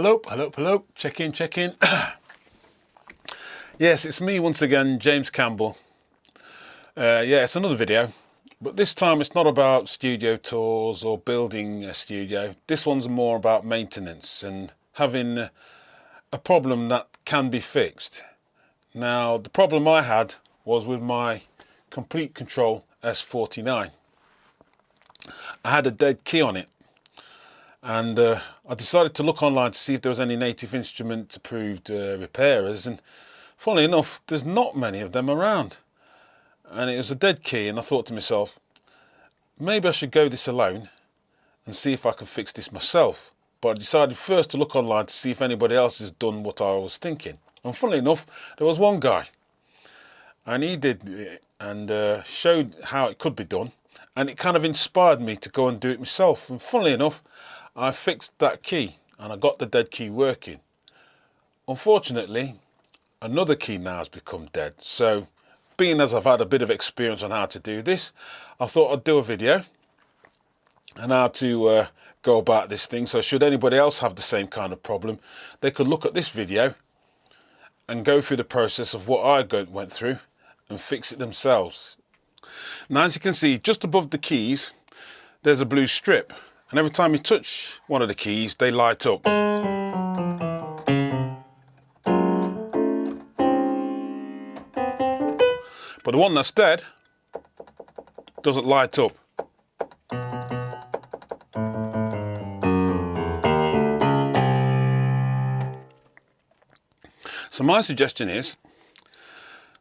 Hello, check in. Yes, it's me once again, James Campbell. Yeah, it's another video, but this time it's not about studio tours or building a studio. This one's more about maintenance and having a problem that can be fixed. Now, the problem I had was with my Komplete Kontrol S49. I had a dead key on it. And I decided to look online to see if there was any Native Instruments approved repairers, and funnily enough, there's not many of them around. And it was a dead key, and I thought to myself, maybe I should go this alone and see if I can fix this myself. But I decided first to look online to see if anybody else has done what I was thinking. And funnily enough, there was one guy, and he did it and showed how it could be done, and it kind of inspired me to go and do it myself. And funnily enough, I fixed that key and I got the dead key working. Unfortunately, another key now has become dead. So, being as I've had a bit of experience on how to do this, I thought I'd do a video on how to go about this thing. So should anybody else have the same kind of problem, they could look at this video and go through the process of what I went through and fix it themselves. Now, as you can see, just above the keys, there's a blue strip. And every time you touch one of the keys, they light up. But the one that's dead doesn't light up. So my suggestion is,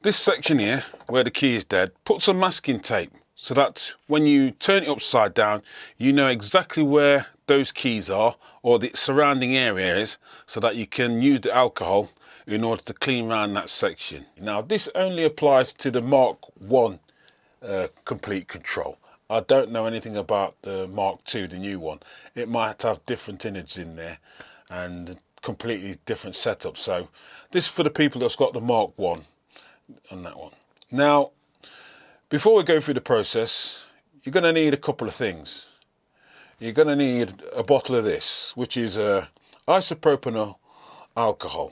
this section here, where the key is dead, put some masking tape, so that when you turn it upside down, you know exactly where those keys are or the surrounding area is, so that you can use the alcohol in order to clean around that section. Now, this only applies to the Mark 1 Komplete Kontrol. I don't know anything about the Mark 2, the new one. It might have different innards in there and completely different setup. So this is for the people that's got the Mark 1 on that one. Now, before we go through the process, you're going to need a couple of things. You're going to need a bottle of this, which is isopropyl alcohol.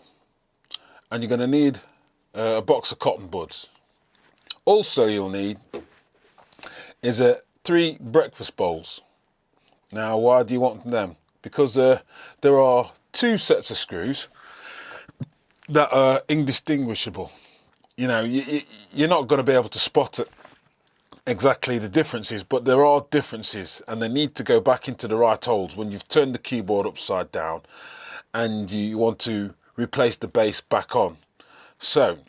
And you're going to need a box of cotton buds. Also, you'll need is 3 breakfast bowls. Now, why do you want them? Because there are 2 sets of screws that are indistinguishable. You know, you're not going to be able to spot it exactly the differences, but there are differences, and they need to go back into the right holes when you've turned the keyboard upside down and you want to replace the base back on. So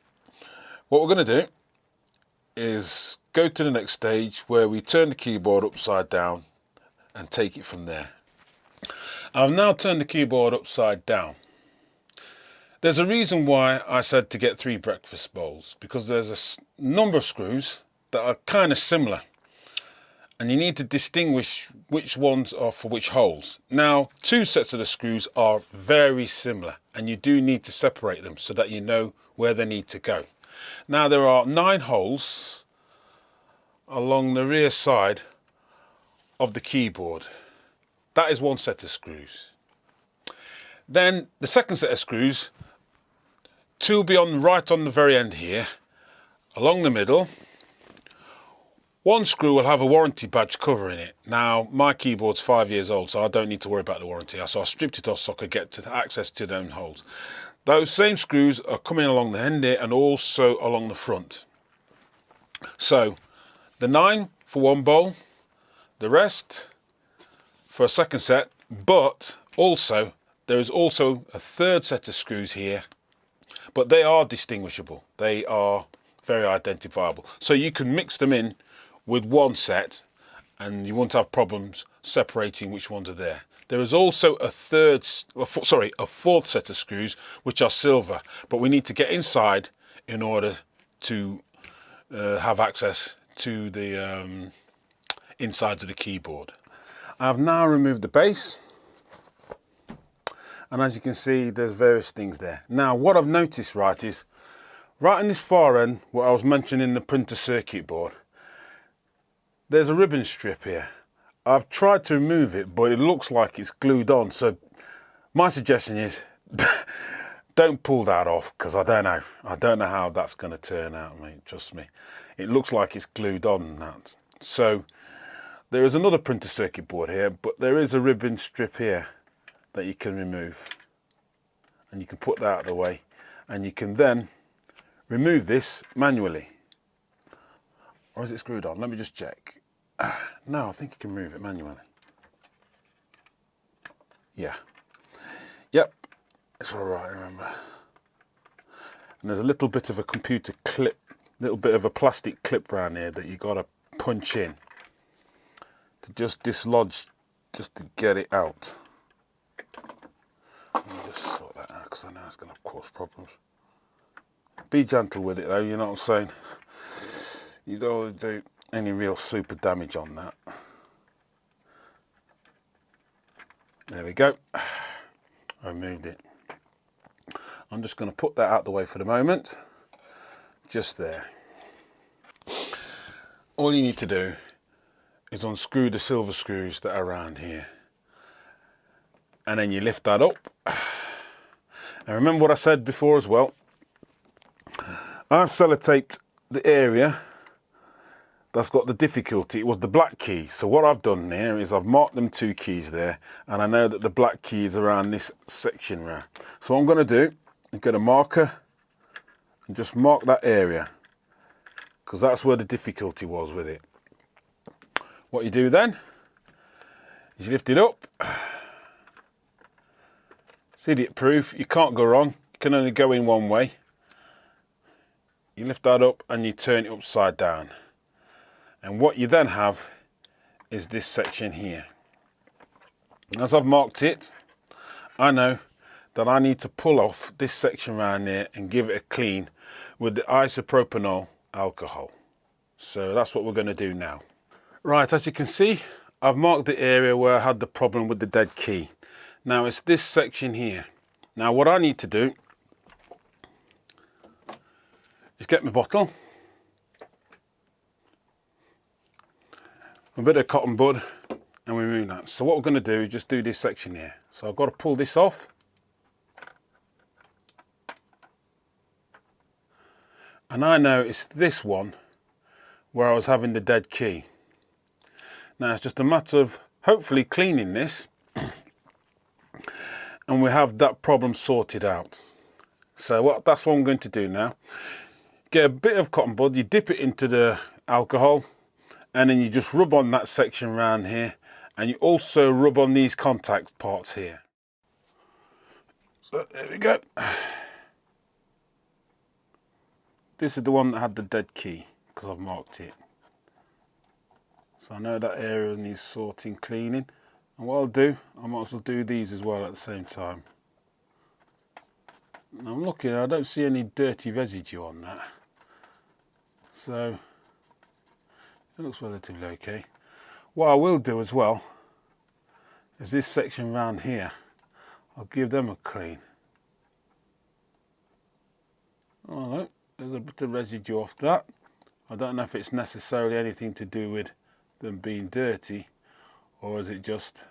what we're going to do is go to the next stage where we turn the keyboard upside down and take it from there. I've now turned the keyboard upside down. There's a reason why I said to get 3 breakfast bowls, because there's a number of screws that are kind of similar, and you need to distinguish which ones are for which holes. Now, 2 sets of the screws are very similar, and you do need to separate them so that you know where they need to go. Now, there are 9 holes along the rear side of the keyboard. That is 1 set of screws. Then the second set of screws, 2 will be right on the very end here, along the middle. 1 screw will have a warranty badge covering it. Now, my keyboard's 5 years old, so I don't need to worry about the warranty. So I stripped it off so I could get access to them holes. Those same screws are coming along the end here and also along the front. So, the 9 for 1 bowl, the rest for a second set, but also, there is also a 3rd set of screws here, but they are distinguishable. They are very identifiable. So you can mix them in with 1 set and you won't have problems separating which ones are there. There is also a 4th set of screws which are silver, but we need to get inside in order to have access to the insides of the keyboard. I've now removed the base, and as you can see, there's various things there. Now, what I've noticed, right, is right in this far end, what I was mentioning, the printer circuit board, there's a ribbon strip here. I've tried to remove it, but it looks like it's glued on. So My suggestion is don't pull that off, because I don't know how that's going to turn out, mate. Trust me, it looks like it's glued on and that. So there is another printer circuit board here, but there is a ribbon strip here that you can remove, and you can put that out of the way, and you can then remove this manually. Or is it screwed on? Let me just check. No, I think you can move it manually. Yeah. Yep. It's all right, remember. And there's a little bit of a computer clip, little bit of a plastic clip around here that you got to punch in to just dislodge, just to get it out. Let me just sort that out, because I know it's going to cause problems. Be gentle with it though, you know what I'm saying? You don't want to do any real super damage on that. There we go. I removed it. I'm just going to put that out the way for the moment. Just there. All you need to do is unscrew the silver screws that are around here. And then you lift that up. And remember what I said before as well. I've sellotaped the area that's got the difficulty. It was the black key. So what I've done here is I've marked them 2 keys there, and I know that the black key is around this section there. So what I'm going to do is get a marker and just mark that area, because that's where the difficulty was with it. What you do then is you lift it up. It's idiot proof. You can't go wrong. You can only go in one way. You lift that up and you turn it upside down. And what you then have is this section here. As I've marked it, I know that I need to pull off this section around there and give it a clean with the isopropanol alcohol. So that's what we're going to do now. Right, as you can see, I've marked the area where I had the problem with the dead key. Now it's this section here. Now what I need to do is get my bottle, a bit of cotton bud, and we remove that. So what we're going to do is just do this section here. So I've got to pull this off. And I know it's this one where I was having the dead key. Now it's just a matter of hopefully cleaning this and we have that problem sorted out. So that's what I'm going to do now. Get a bit of cotton bud, you dip it into the alcohol, and then you just rub on that section around here, and you also rub on these contact parts here. So there we go. This is the one that had the dead key, because I've marked it. So I know that area needs sorting, cleaning. And what I'll do, I might as well do these as well at the same time. And I'm looking, I don't see any dirty residue on that. So it looks relatively okay. What I will do as well is this section around here, I'll give them a clean. Oh look, there's a bit of residue off that. I don't know if it's necessarily anything to do with them being dirty, or is it just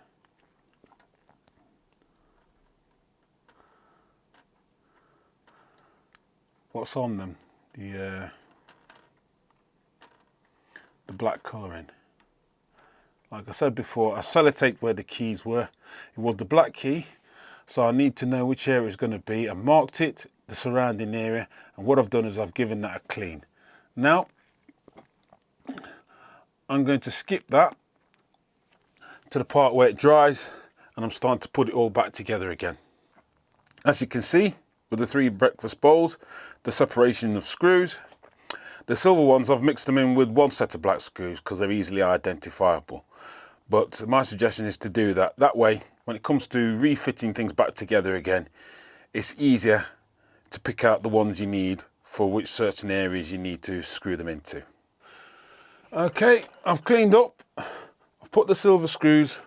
what's on them, the black colouring. Like I said before, I sellotaped where the keys were. It was the black key, so I need to know which area it's going to be. I marked it, the surrounding area, and what I've done is I've given that a clean. Now I'm going to skip that to the part where it dries, and I'm starting to put it all back together again. As you can see, with the 3 breakfast bowls, the separation of screws, the silver ones, I've mixed them in with 1 set of black screws because they're easily identifiable. But my suggestion is to do that. That way, when it comes to refitting things back together again, it's easier to pick out the ones you need for which certain areas you need to screw them into. Okay, I've cleaned up. I've put the silver screws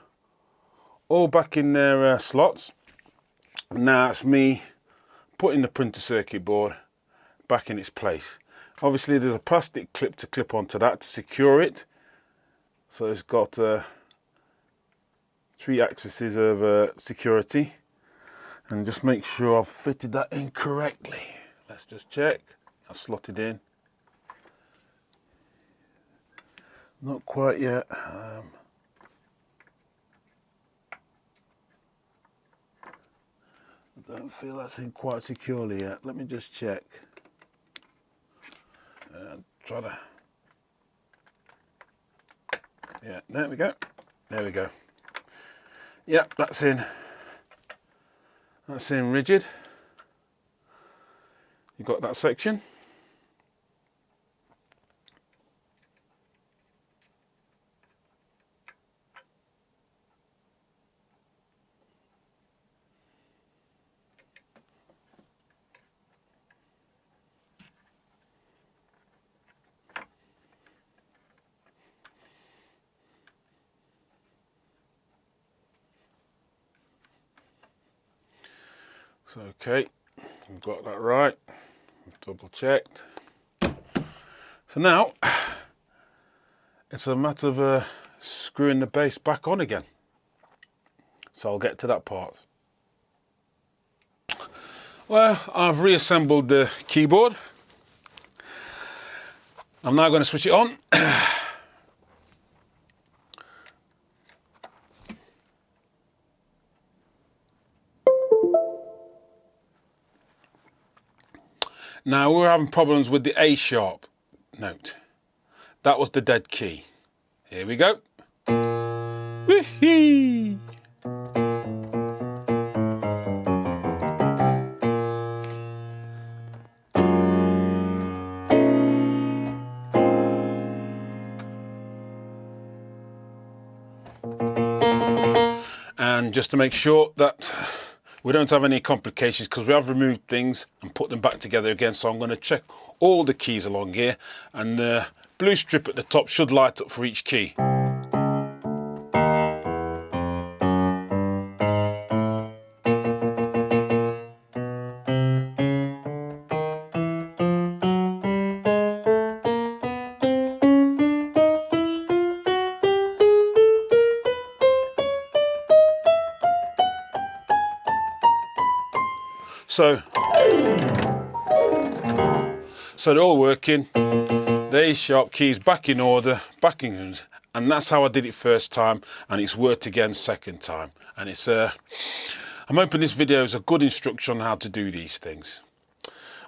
all back in their slots. Now it's me putting the printer circuit board back in its place. Obviously there's a plastic clip to clip onto that to secure it. So it's got 3 axes of security. and just make sure I've fitted that in correctly. Let's just check. I'll slot it in. Not quite yet. I don't feel that's in quite securely yet. Let me just check. Try to. Yeah, there we go. There we go. Yep, that's in. That's in rigid. You got that section. So okay, we've got that right. We've double checked. So now it's a matter of screwing the base back on again. So I'll get to that part. Well, I've reassembled the keyboard. I'm now going to switch it on. Now we're having problems with the A sharp note. That was the dead key. Here we go. Whee-hee! And just to make sure that we don't have any complications, because we have removed things and put them back together again, so I'm going to check all the keys along here, and the blue strip at the top should light up for each key. So they're all working. The A sharp keys back in order, and that's how I did it first time, and it's worked again second time. And it's I'm hoping this video is a good instruction on how to do these things.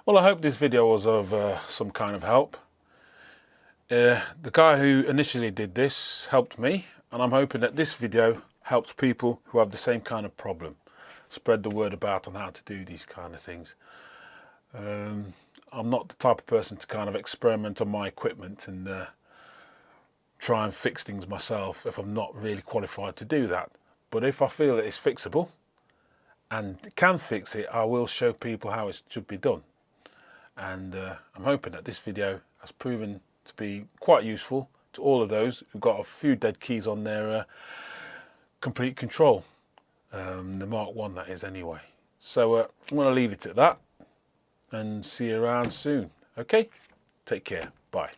Well, I hope this video was of some kind of help. The guy who initially did this helped me, and I'm hoping that this video helps people who have the same kind of problem. Spread the word about on how to do these kind of things. I'm not the type of person to kind of experiment on my equipment and try and fix things myself if I'm not really qualified to do that. But if I feel that it's fixable and can fix it, I will show people how it should be done. And I'm hoping that this video has proven to be quite useful to all of those who've got a few dead keys on their Komplete Kontrol, the Mark 1 that is anyway. So I'm going to leave it at that and see you around soon. Okay, take care, bye.